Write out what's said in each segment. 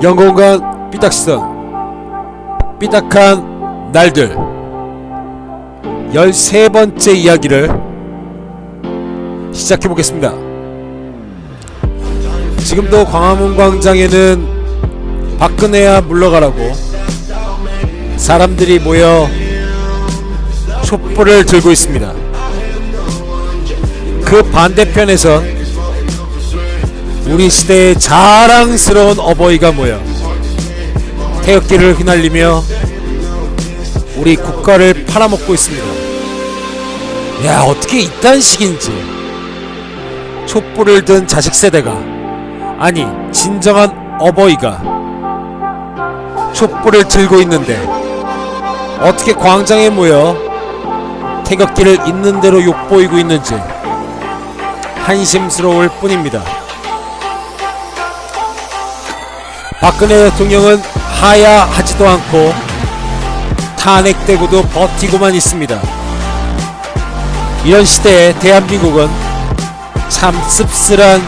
영공간 삐딱선 삐딱한 날들 13번째 이야기를 시작해보겠습니다. 지금도 광화문 광장에는 박근혜야 물러가라고 사람들이 모여 촛불을 들고 있습니다. 그 반대편에선 우리 시대의 자랑스러운 어버이가 모여 태극기를 휘날리며 우리 국가를 팔아먹고 있습니다. 야, 어떻게 이딴 식인지. 촛불을 든 자식 세대가, 아니 진정한 어버이가 촛불을 들고 있는데 어떻게 광장에 모여 태극기를 있는 대로 욕보이고 있는지 한심스러울 뿐입니다. 박근혜 대통령은 하야하지도 않고 탄핵되고도 버티고만 있습니다. 이런 시대에 대한민국은 참 씁쓸한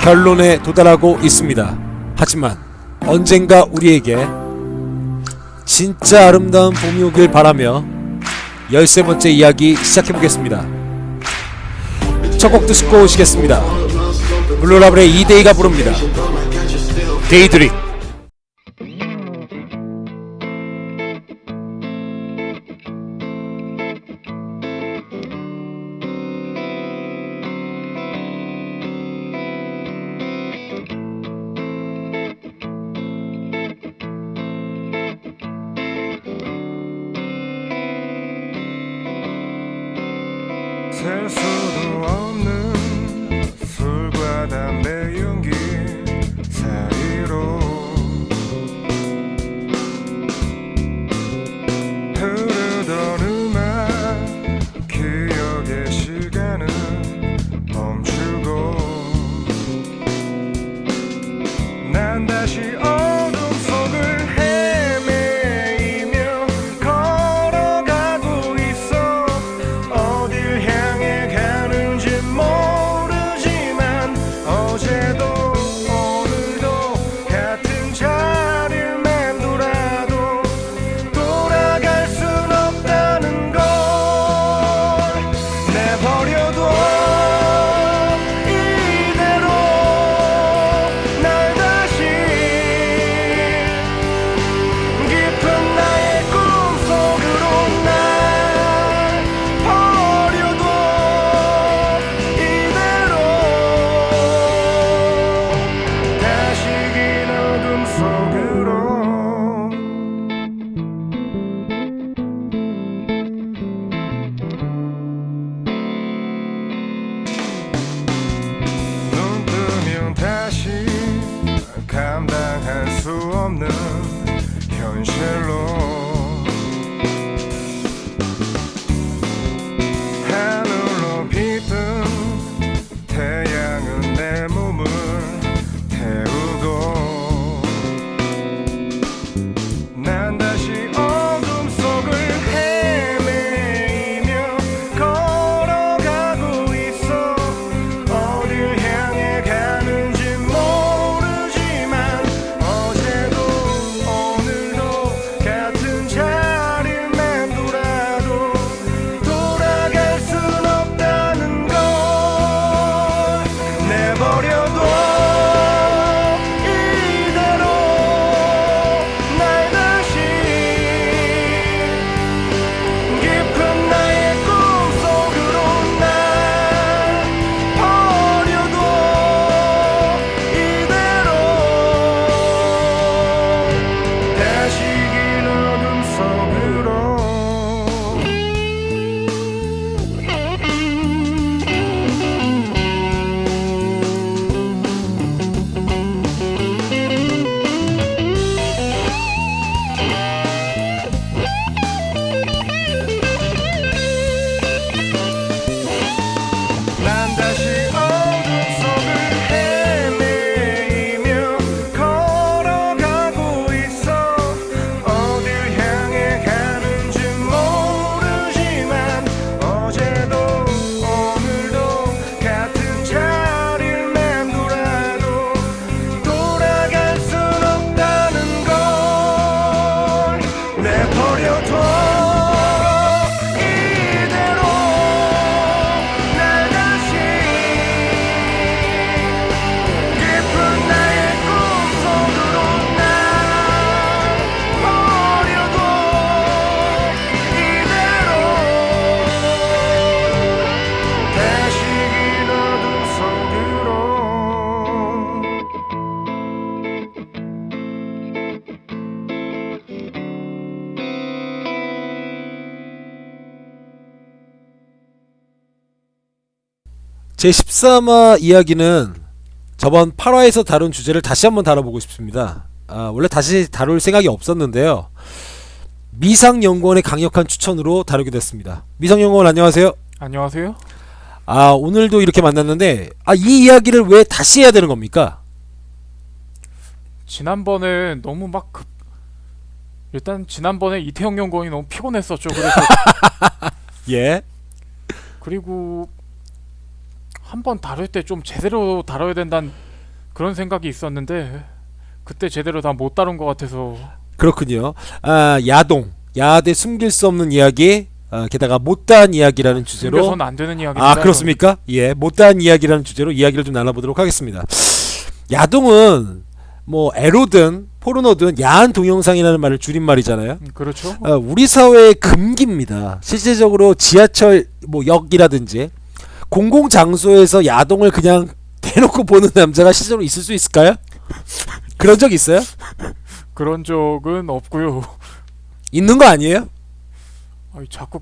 결론에 도달하고 있습니다. 하지만 언젠가 우리에게 진짜 아름다운 봄이 오길 바라며 13번째 이야기 시작해보겠습니다. 첫 곡 듣고 오시겠습니다. 블루라블의 이데이가 부릅니다. 데이드릭. 셀 수도 없는 술과 담배 연기 사이로 흐르던 음악 기억의 시간은 멈추고 난 다시 어둠 속을 헤매이며 걸어가고 있어. 어딜 향해 가는지 모르지만 어제도 오늘도 같은 자리를 맴돌아도 돌아갈 순 없다는 걸 내버려둬. 이대로 날 다시 깊은 나의 꿈속으로 날 버려둬. 이대로 다시 긴 어둠 속으로. 눈 뜨면 다시 감당할 수 없는 현실로 하늘로 빛든 태양은 내 몸을 태우고 난 다시 어둠 속을 헤매이며 걸어가고 있어. 어딜 향해 가는지 모르지만 어제도 오늘도 같은 자리를 맴돌아도 돌아갈 순 없다는 걸 내버려둬. 이대로 날 다시 깊은 나의 꿈속으로 날 버려둬. 이대로 다시 긴 어둠 속으로. 난 다시 어둠 속을 헤매이며 걸어가고 있어. 어딜 향해 가는지 모르지만 어제도 오늘도 같은 자리를 맴돌아도 돌아갈 순 없다. 제 13화 이야기는 저번 8화에서 다룬 주제를 다시 한번 다뤄보고 싶습니다. 원래 다시 다룰 생각이 없었는데요. 미상연구원의 강력한 추천으로 다루게 됐습니다. 미상연구원 안녕하세요. 안녕하세요. 오늘도 이렇게 만났는데 이 이야기를 왜 다시 해야 되는 겁니까? 지난번에 너무 일단 지난번에 이태영 연구원이 너무 피곤했었죠. 그래서 예. 그리고 한번 다룰 때 좀 제대로 다뤄야 된다는 그런 생각이 있었는데 그때 제대로 다 못 다룬 것 같아서. 그렇군요. 야대 숨길 수 없는 이야기, 게다가 못다한 이야기라는 주제로. 숨겨서는 안 되는 이야기입니다. 그렇습니까? 예, 못다한 이야기라는 주제로 이야기를 좀 나눠보도록 하겠습니다. 야동은 뭐 에로든 포르노든 야한 동영상이라는 말을 줄임말이잖아요. 그렇죠. 우리 사회의 금기입니다. 실제적으로 지하철 역이라든지 공공 장소에서 야동을 그냥 대놓고 보는 남자가 실제로 있을 수 있을까요? 그런 적 있어요? 그런 적은 없고요. 있는 거 아니에요? 자꾸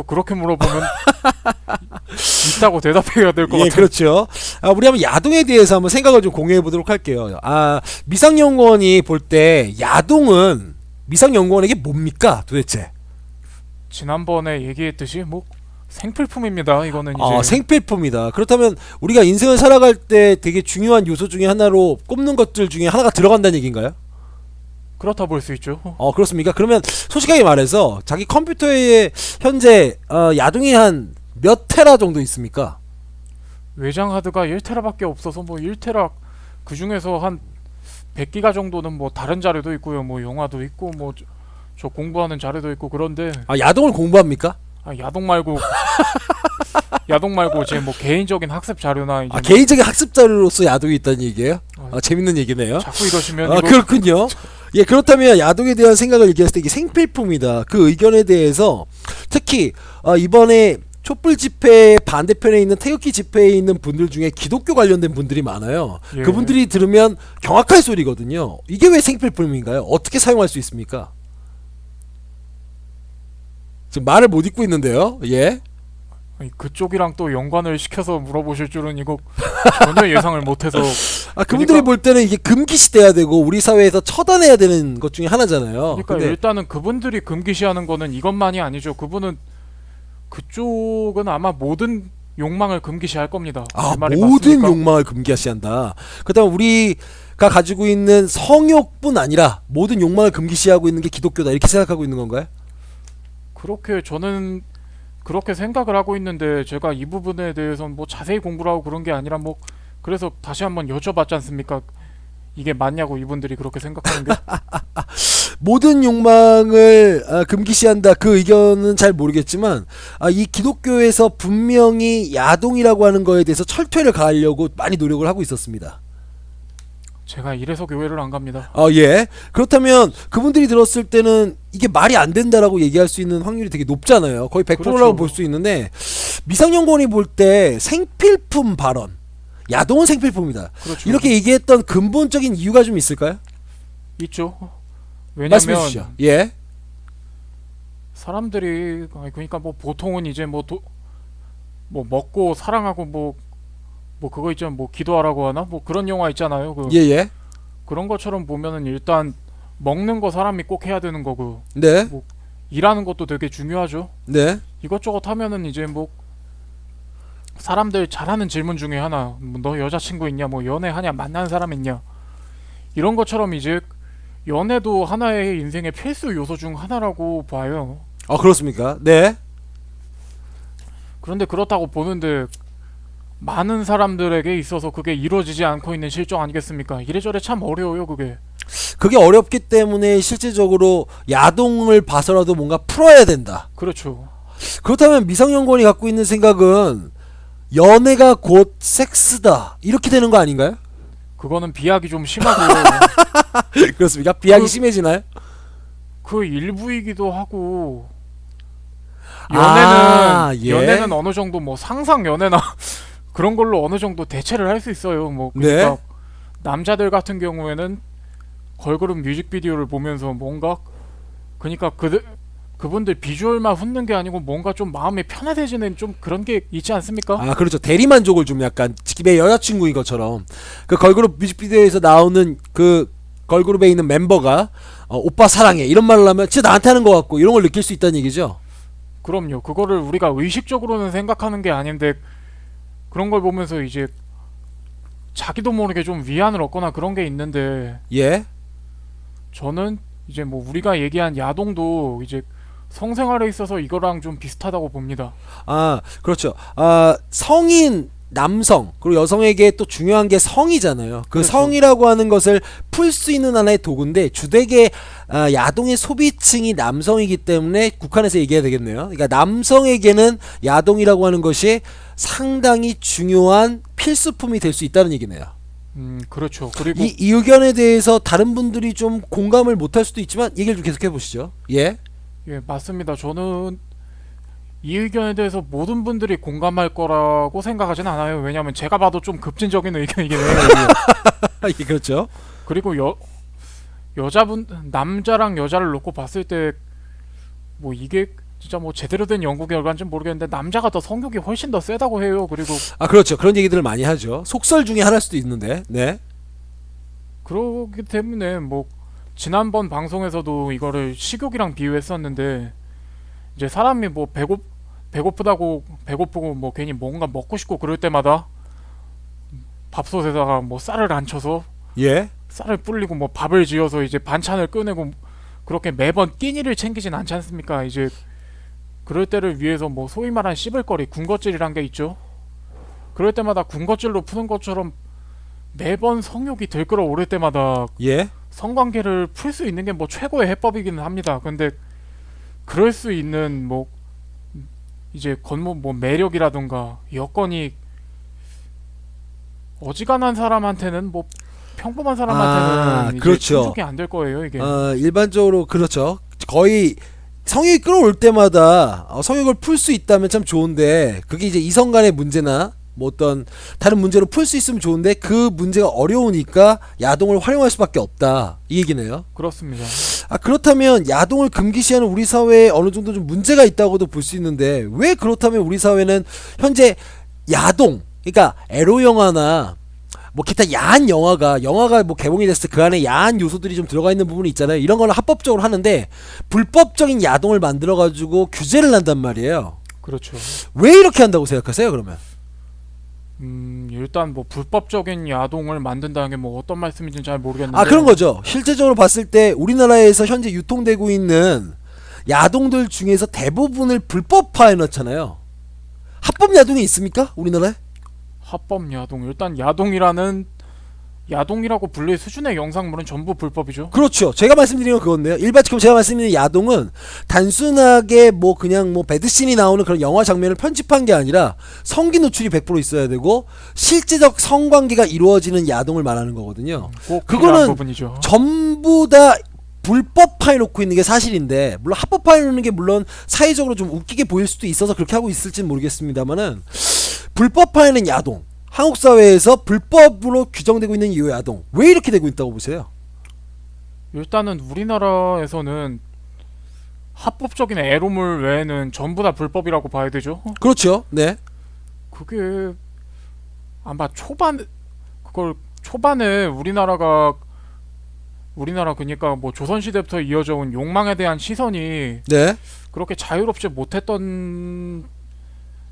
그렇게 물어보면 있다고 대답해야 될 것 같아요. 그렇죠. 우리 한번 야동에 대해서 한번 생각을 좀 공유해 보도록 할게요. 미상연구원이 볼 때 야동은 미상연구원에게 뭡니까 도대체? 지난번에 얘기했듯이 생필품입니다. 이거는 이제 생필품이다. 그렇다면 우리가 인생을 살아갈 때 되게 중요한 요소 중에 하나로 꼽는 것들 중에 하나가 들어간다는 얘기인가요? 그렇다 볼 수 있죠. 그렇습니까? 그러면 솔직하게 말해서 자기 컴퓨터에 현재 야동이 한 몇 테라 정도 있습니까? 외장 하드가 1테라밖에 없어서 1테라 그 중에서 한 100기가 정도는 다른 자료도 있고요. 영화도 있고 저 공부하는 자료도 있고. 그런데 야동을 공부합니까? 야동 말고 제 개인적인 학습 자료나 이제 개인적인 학습 자료로서 야동이 있다는 얘기예요? 재밌는 얘기네요. 자꾸 이러시면 그렇군요. 예, 그렇다면 야동에 대한 생각을 얘기했을 때 이게 생필품이다. 그 의견에 대해서 특히 이번에 촛불 집회 반대편에 있는 태극기 집회에 있는 분들 중에 기독교 관련된 분들이 많아요. 예. 그분들이 들으면 경악할 소리거든요. 이게 왜 생필품인가요? 어떻게 사용할 수 있습니까? 지금 말을 못 잇고 있는데요. 예. 그쪽이랑 또 연관을 시켜서 물어보실 줄은 이거 전혀 예상을 못해서. 그분들이 볼 때는 이게 금기시돼야 되고 우리 사회에서 처단해야 되는 것 중에 하나잖아요. 그러니까 근데 일단은 그분들이 금기시하는 거는 이것만이 아니죠. 그쪽은 아마 모든 욕망을 금기시할 겁니다. 그 말이 모든 맞습니까? 욕망을 금기시한다. 그렇다면 우리가 가지고 있는 성욕뿐 아니라 모든 욕망을 금기시하고 있는 게 기독교다 이렇게 생각하고 있는 건가요? 저는 그렇게 생각을 하고 있는데 제가 이 부분에 대해서는 자세히 공부를 하고 그런 게 아니라 그래서 다시 한번 여쭤봤지 않습니까? 이게 맞냐고 이분들이 그렇게 생각하는 게. 모든 욕망을 금기시한다 그 의견은 잘 모르겠지만 이 기독교에서 분명히 야동이라고 하는 거에 대해서 철퇴를 가하려고 많이 노력을 하고 있었습니다. 제가 이래서 교회를 안 갑니다. 예. 그렇다면 그분들이 들었을 때는 이게 말이 안 된다라고 얘기할 수 있는 확률이 되게 높잖아요. 거의 100%라고 그렇죠. 볼 수 있는데 미상연구원이 볼 때 생필품 발언, 야동은 생필품이다. 그렇죠. 이렇게 얘기했던 근본적인 이유가 좀 있을까요? 있죠. 말씀해 왜냐면 주시죠. 예. 사람들이 그러니까 보통은 이제 먹고 사랑하고 그거 있잖아. 기도하라고 하나? 그런 영화 있잖아요. 예예. 그런 것처럼 보면은 일단 먹는 거 사람이 꼭 해야 되는 거고. 네. 일하는 것도 되게 중요하죠. 네. 이것저것 하면은 이제 사람들 잘하는 질문 중에 하나, 너 여자친구 있냐, 연애하냐, 만나는 사람 있냐, 이런 것처럼 이제 연애도 하나의 인생의 필수 요소 중 하나라고 봐요. 그렇습니까? 네. 그런데 그렇다고 보는데 많은 사람들에게 있어서 그게 이루어지지 않고 있는 실정 아니겠습니까? 이래저래 참 어려워요, 그게. 그게 어렵기 때문에 실질적으로 야동을 봐서라도 뭔가 풀어야 된다. 그렇죠. 그렇다면 미상연구원이 갖고 있는 생각은 연애가 곧 섹스다 이렇게 되는 거 아닌가요? 그거는 비약이 좀 심하고요. 그렇습니까? 비약이 심해지나요? 그 일부이기도 하고. 예. 연애는 어느 정도 상상 연애나 그런 걸로 어느 정도 대체를 할 수 있어요. 그러니까 네. 남자들 같은 경우에는 걸그룹 뮤직비디오를 보면서 뭔가 그러니까 그분들 비주얼만 훑는 게 아니고 뭔가 좀 마음이 편안해지는 좀 그런 게 있지 않습니까? 아 그렇죠. 대리만족을 좀 약간 집의 여자친구인 것처럼 그 걸그룹 뮤직비디오에서 나오는 그 걸그룹에 있는 멤버가 오빠 사랑해 이런 말을 하면 진짜 나한테 하는 것 같고 이런 걸 느낄 수 있다는 얘기죠. 그럼요. 그거를 우리가 의식적으로는 생각하는 게 아닌데 그런 걸 보면서 이제 자기도 모르게 좀 위안을 얻거나 그런 게 있는데 예. 저는 이제 뭐 우리가 얘기한 야동도 이제 성생활에 있어서 이거랑 좀 비슷하다고 봅니다. 아 그렇죠. 아 성인 남성 그리고 여성에게 또 중요한 게 성이잖아요. 그 그렇죠. 성이라고 하는 것을 풀 수 있는 하나의 도구인데 주되게 야동의 소비층이 남성이기 때문에 국한해서 얘기해야 되겠네요. 그러니까 남성에게는 야동이라고 하는 것이 상당히 중요한 필수품이 될 수 있다는 얘기네요. 그렇죠. 그리고 이 의견에 대해서 다른 분들이 좀 공감을 못할 수도 있지만 얘기를 좀 계속해 보시죠. 예. 예, 맞습니다. 저는 이 의견에 대해서 모든 분들이 공감할 거라고 생각하진 않아요. 왜냐하면 제가 봐도 좀 급진적인 의견이긴 해요. 이게. 예, 그렇죠. 그리고 여자분 남자랑 여자를 놓고 봤을 때 뭐 이게 진짜 뭐 제대로 된 연구 결과인지는 모르겠는데 남자가 더 성욕이 훨씬 더 세다고 해요. 그리고 아 그렇죠. 그런 얘기들을 많이 하죠. 속설 중에 하나일 수도 있는데. 네. 그러기 때문에 뭐 지난번 방송에서도 이거를 식욕이랑 비유했었는데 이제 사람이 뭐 배고프고 뭐 괜히 뭔가 먹고 싶고 그럴 때마다 밥솥에다가 뭐 쌀을 안 쳐서 예. 쌀을 불리고 뭐 밥을 지어서 이제 반찬을 꺼내고 그렇게 매번 끼니를 챙기진 않지 않습니까? 이제 그럴 때를 위해서 뭐 소위 말한 씹을거리 군것질이란 게 있죠. 그럴 때마다 군것질로 푸는 것처럼 매번 성욕이 들끓어 오를 때마다 예. 성관계를 풀 수 있는 게 뭐 최고의 해법이기는 합니다. 근데 그럴 수 있는 뭐 이제 뭐 매력이라든가 여건이 어지간한 사람한테는 뭐 평범한 사람한테는 이제 그렇죠. 충족이 안 될 거예요 이게. 일반적으로 그렇죠. 거의 성욕이 끌어올 때마다 성욕을 풀 수 있다면 참 좋은데 그게 이제 이성 간의 문제나 뭐 어떤 다른 문제로 풀 수 있으면 좋은데 그 문제가 어려우니까 야동을 활용할 수밖에 없다 이 얘기네요. 그렇습니다. 그렇다면 야동을 금기시하는 우리 사회에 어느 정도 좀 문제가 있다고도 볼 수 있는데 왜 그렇다면 우리 사회는 현재 야동 그러니까 에로 영화나 뭐 기타 야한 영화가 뭐 개봉이 됐을 때 그 안에 야한 요소들이 좀 들어가 있는 부분이 있잖아요. 이런 거는 합법적으로 하는데 불법적인 야동을 만들어 가지고 규제를 한단 말이에요. 그렇죠. 왜 이렇게 한다고 생각하세요? 그러면 일단 뭐 불법적인 야동을 만든다는 게 뭐 어떤 말씀인지는 잘 모르겠는데 그런 거죠. 실제적으로 봤을 때 우리나라에서 현재 유통되고 있는 야동들 중에서 대부분을 불법화해 놓잖아요. 합법 야동이 있습니까? 우리나라에? 합법 야동 일단 야동이라고 불릴 수준의 영상물은 전부 불법이죠. 그렇죠. 제가 말씀드린 건 그건데요. 일반적으로 제가 말씀드린 야동은 단순하게 뭐 그냥 뭐 배드씬이 나오는 그런 영화 장면을 편집한 게 아니라 성기 노출이 100% 있어야 되고 실제적 성관계가 이루어지는 야동을 말하는 거거든요. 꼭 그거는 필요한 부분이죠. 전부 다 불법화해 놓고 있는 게 사실인데 물론 합법화해 놓는 게 물론 사회적으로 좀 웃기게 보일 수도 있어서 그렇게 하고 있을지는 모르겠습니다만은 불법화에는 야동 한국 사회에서 불법으로 규정되고 있는 이 야동 왜 이렇게 되고 있다고 보세요? 일단은 우리나라에서는 합법적인 에로물 외에는 전부 다 불법이라고 봐야 되죠. 그렇죠. 네. 그게 아마 초반에 우리나라 그러니까 뭐 조선시대부터 이어져 온 욕망에 대한 시선이 네. 그렇게 자유롭지 못했던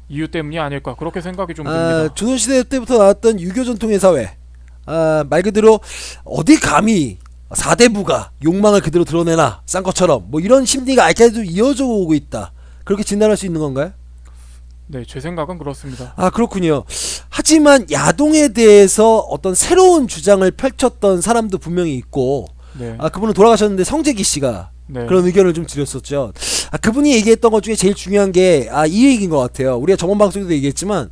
이유 때문이 아닐까 그렇게 생각이 좀 듭니다. 조선시대 때부터 나왔던 유교 전통의 사회 말 그대로 어디 감히 사대부가 욕망을 그대로 드러내나 싼 것처럼 뭐 이런 심리가 아직까지도 이어져 오고 있다 그렇게 진단할 수 있는 건가요? 네, 제 생각은 그렇습니다. 그렇군요. 하지만 야동에 대해서 어떤 새로운 주장을 펼쳤던 사람도 분명히 있고 네. 그분은 돌아가셨는데 성재기 씨가 네. 그런 의견을 좀 드렸었죠. 그분이 얘기했던 것 중에 제일 중요한 게 이 얘기인 것 같아요. 우리가 저번 방송에도 얘기했지만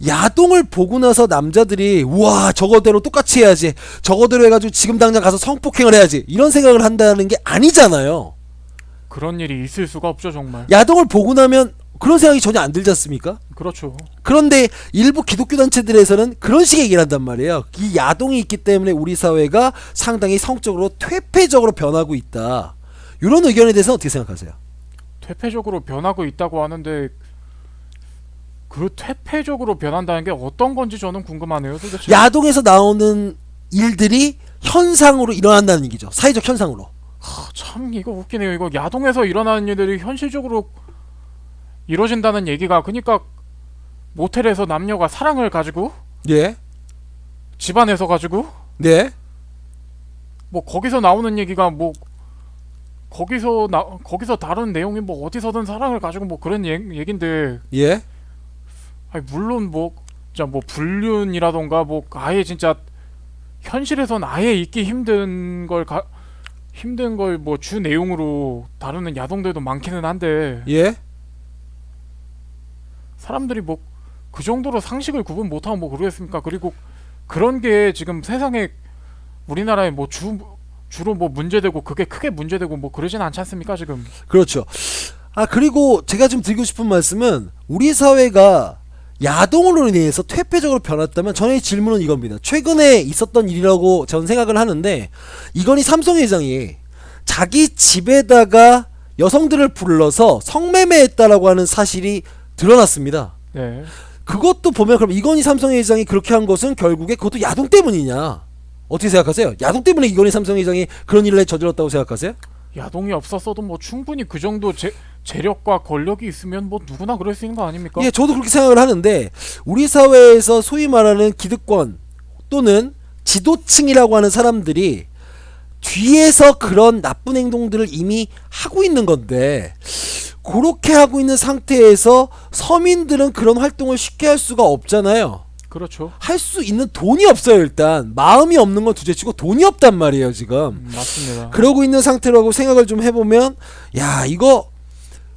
야동을 보고 나서 남자들이 우와 저거대로 똑같이 해야지 저거대로 해가지고 지금 당장 가서 성폭행을 해야지 이런 생각을 한다는 게 아니잖아요. 그런 일이 있을 수가 없죠 정말. 야동을 보고 나면 그런 생각이 전혀 안 들지 않습니까? 그렇죠. 그런데 일부 기독교 단체들에서는 그런 식의 얘기를 한단 말이에요. 이 야동이 있기 때문에 우리 사회가 상당히 성적으로 퇴폐적으로 변하고 있다. 이런 의견에 대해서 어떻게 생각하세요? 퇴폐적으로 변하고 있다고 하는데 그 퇴폐적으로 변한다는 게 어떤 건지 저는 궁금하네요. 도대체. 야동에서 나오는 일들이 현상으로 일어난다는 얘기죠. 사회적 현상으로. 참 이거 웃기네요. 이거 야동에서 일어나는 일들이 현실적으로 이루어진다는 얘기가 그러니까 모텔에서 남녀가 사랑을 가지고 예. 집안에서 가지고 네. 뭐 거기서 나오는 얘기가 뭐 거기서 다른 내용이 뭐 어디서든 사랑을 가지고 뭐 그런 얘긴데 예. 아니 물론 뭐 진짜 뭐 불륜이라던가 뭐 아예 진짜 현실에선 아예 있기 힘든 걸 뭐 주 내용으로 다루는 야동들도 많기는 한데 예. 사람들이 뭐 그 정도로 상식을 구분 못하면 뭐 그러겠습니까? 그리고 그런 게 지금 세상에 우리나라에 뭐 주로 뭐 문제되고 그게 크게 문제되고 뭐 그러진 않지 않습니까 지금? 그렇죠. 아 그리고 제가 좀 드리고 싶은 말씀은 우리 사회가 야동으로 인해서 퇴폐적으로 변했다면 저의 질문은 이겁니다. 최근에 있었던 일이라고 저는 생각을 하는데 이건희 삼성회장이 자기 집에다가 여성들을 불러서 성매매했다라고 하는 사실이 드러났습니다. 네. 그것도 보면 그럼 이건희 삼성회장이 그렇게 한 것은 결국에 그것도 야동 때문이냐? 어떻게 생각하세요? 야동 때문에 이건희 삼성회장이 그런 일을 저질렀다고 생각하세요? 야동이 없었어도 뭐 충분히 그 정도 재력과 권력이 있으면 뭐 누구나 그럴 수 있는 거 아닙니까? 예, 저도 그렇게 생각을 하는데 우리 사회에서 소위 말하는 기득권 또는 지도층이라고 하는 사람들이 뒤에서 그런 나쁜 행동들을 이미 하고 있는 건데 그렇게 하고 있는 상태에서 서민들은 그런 활동을 쉽게 할 수가 없잖아요. 그렇죠. 할 수 있는 돈이 없어요. 일단 마음이 없는 건 둘째치고 돈이 없단 말이에요 지금. 맞습니다. 그러고 있는 상태라고 생각을 좀 해보면 야 이거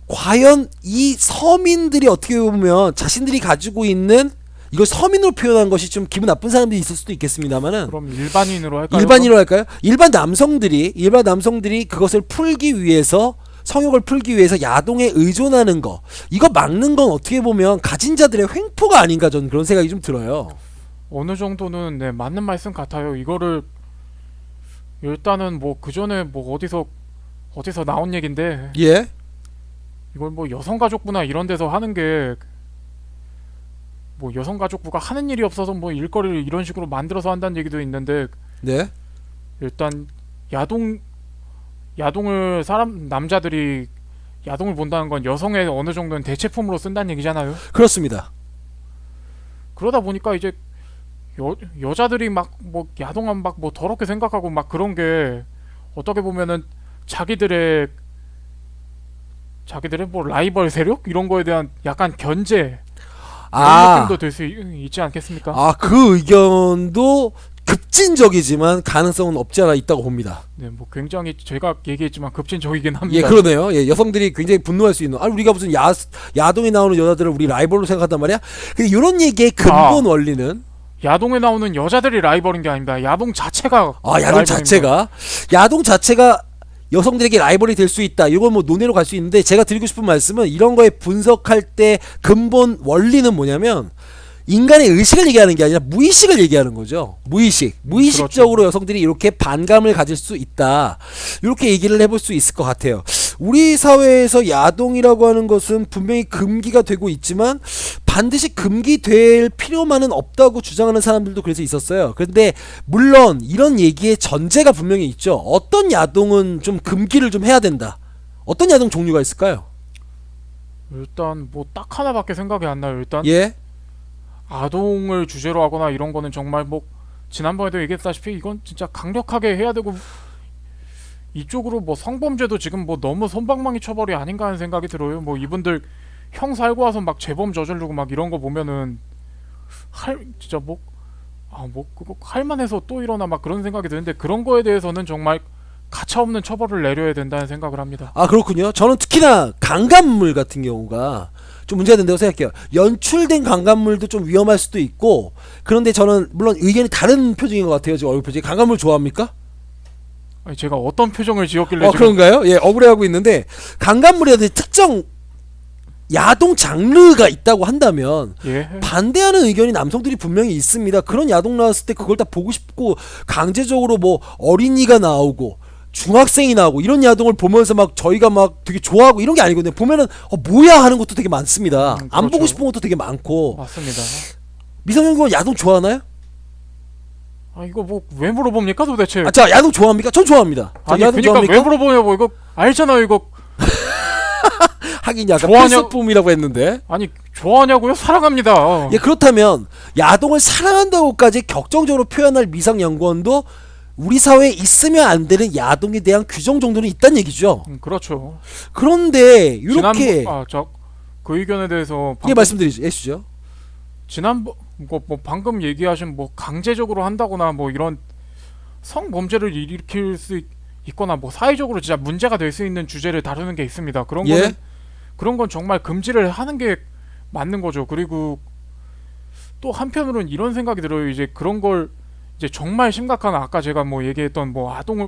과연 이 서민들이 어떻게 보면 자신들이 가지고 있는 이걸 서민으로 표현한 것이 좀 기분 나쁜 사람들이 있을 수도 있겠습니다만은 그럼 일반인으로 할까요? 일반인으로 할까요? 일반 남성들이 그것을 풀기 위해서 성욕을 풀기 위해서 야동에 의존하는 거 이거 막는 건 어떻게 보면 가진 자들의 횡포가 아닌가 저는 그런 생각이 좀 들어요. 어느 정도는 네 맞는 말씀 같아요. 이거를 일단은 뭐 그 전에 뭐 어디서 나온 얘긴데 예. 이걸 뭐 여성가족부나 이런 데서 하는 게 뭐 여성가족부가 하는 일이 없어서 뭐 일거리를 이런 식으로 만들어서 한다는 얘기도 있는데 네. 일단 야동을 남자들이 야동을 본다는 건 여성의 어느 정도는 대체품으로 쓴다는 얘기잖아요. 그렇습니다. 그러다 보니까 이제 여자들이 막 뭐 야동하면 막 뭐 더럽게 생각하고 막 그런 게 어떻게 보면은 자기들의 뭐 라이벌 세력 이런 거에 대한 약간 견제 이런 느낌도 될 수 있지 않겠습니까? 그 의견도 급진적이지만 가능성은 없지 않아 있다고 봅니다. 네, 뭐 굉장히 제가 얘기했지만 급진적이긴 예, 합니다. 그러네요. 예, 여성들이 굉장히 분노할 수 있는. 우리가 무슨 야동에 나오는 여자들을 우리 라이벌로 생각한단 말이야? 근데 이런 얘기의 근본 원리는 야동에 나오는 여자들이 라이벌인 게 아닙니다. 야동 자체가 야동 자체가 여성들에게 라이벌이 될 수 있다. 이건 뭐 논의로 갈 수 있는데 제가 드리고 싶은 말씀은 이런 거에 분석할 때 근본 원리는 뭐냐면 인간의 의식을 얘기하는 게 아니라 무의식을 얘기하는 거죠. 무의식적으로 그렇죠. 여성들이 이렇게 반감을 가질 수 있다. 이렇게 얘기를 해볼 수 있을 것 같아요. 우리 사회에서 야동이라고 하는 것은 분명히 금기가 되고 있지만 반드시 금기될 필요만은 없다고 주장하는 사람들도 그래서 있었어요. 그런데 물론 이런 얘기의 전제가 분명히 있죠. 어떤 야동은 좀 금기를 좀 해야 된다. 어떤 야동 종류가 있을까요? 일단 뭐 딱 하나밖에 생각이 안 나요. 일단 예. 아동을 주제로 하거나 이런 거는 정말 뭐 지난번에도 얘기했다시피 이건 진짜 강력하게 해야 되고 이쪽으로 뭐 성범죄도 지금 뭐 너무 솜방망이 처벌이 아닌가 하는 생각이 들어요. 뭐 이분들 형 살고 와서 막 재범 저지르고 막 이런 거 보면은 진짜 뭐 그거 할만해서 또 일어나 막 그런 생각이 드는데 그런 거에 대해서는 정말 가차없는 처벌을 내려야 된다는 생각을 합니다. 그렇군요. 저는 특히나 강간물 같은 경우가 좀 문제가 된다고 생각해요. 연출된 강간물도 좀 위험할 수도 있고 그런데 저는 물론 의견이 다른 표정인 것 같아요. 지금 얼굴 표정이. 강간물 좋아합니까? 아니 제가 어떤 표정을 지었길래 지금 그런가요? 예, 억울해하고 있는데 강간물이라든지 특정 야동 장르가 있다고 한다면 예. 반대하는 의견이 남성들이 분명히 있습니다. 그런 야동 나왔을 때 그걸 다 보고 싶고 강제적으로 뭐 어린이가 나오고 중학생이 나오고 이런 야동을 보면서 막 저희가 막 되게 좋아하고 이런 게 아니거든요. 보면은 뭐야 하는 것도 되게 많습니다. 안 보고 그렇죠. 싶은 것도 되게 많고. 맞습니다. 미성년권 야동 좋아하나요? 아 이거 뭐 왜 물어봅니까 도대체? 자 야동 좋아합니까? 전 좋아합니다. 저 아니 야동 그러니까 좋아합니까? 왜 물어보냐고. 이거 알잖아요. 이거 하긴 약간 좋아하냐- 필수품이라고 했는데. 아니 좋아하냐고요? 사랑합니다. 예, 그렇다면 야동을 사랑한다고까지 격정적으로 표현할 미성년권도 우리 사회에 있으면 안 되는 야동에 대한 규정 정도는 있다는 얘기죠. 그렇죠. 그런데 이렇게 그 의견에 대해서 예 말씀드리시죠. 지난번 뭐 방금 얘기하신 뭐 강제적으로 한다거나 뭐 이런 성범죄를 일으킬 수 있거나 뭐 사회적으로 진짜 문제가 될 수 있는 주제를 다루는 게 있습니다. 그런 예. 거는 그런 건 정말 금지를 하는 게 맞는 거죠. 그리고 또 한편으로는 이런 생각이 들어요. 이제 그런 걸 이제 정말 심각한 아까 제가 뭐 얘기했던 뭐 아동을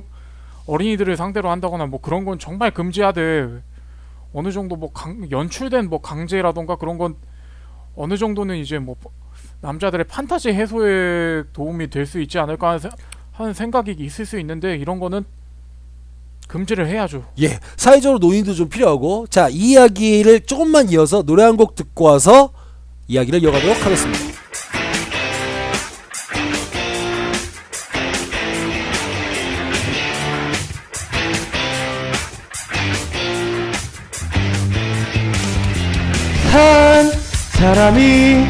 어린이들을 상대로 한다거나 뭐 그런 건 정말 금지하되 어느 정도 뭐 연출된 뭐 강제라던가 그런 건 어느 정도는 이제 뭐 남자들의 판타지 해소에 도움이 될 수 있지 않을까 하는 생각이 있을 수 있는데 이런 거는 금지를 해야죠. 예, 사회적으로 논의도 좀 필요하고 자, 이 이야기를 조금만 이어서 노래 한 곡 듣고 와서 이야기를 이어가도록 하겠습니다. 한 사람이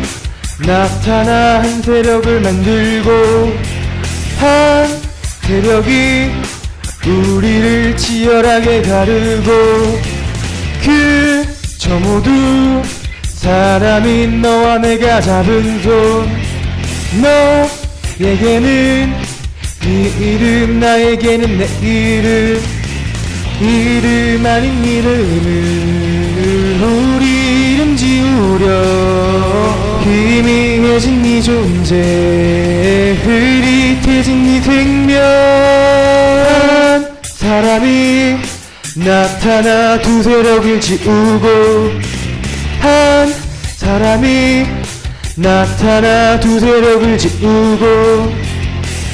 나타나 한 세력을 만들고 한 세력이 우리를 치열하게 가르고 그저 모두 사람인 너와 내가 잡은 손 너에게는 네 이름 나에게는 내 이름 이름 아닌 이름을 우리 이름 지우려 희미해진 네 존재 흐릿해진 네 생명 한 사람이 나타나 두 세력을 지우고 한 사람이 나타나 두 세력을 지우고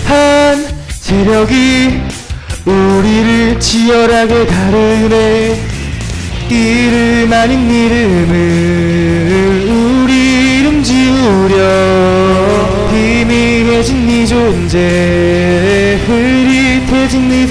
한 세력이 우리를 치열하게 다루네 이름 아닌 이름을 우리 이름 지우려 희미해진 네 존재 흐릿해진 네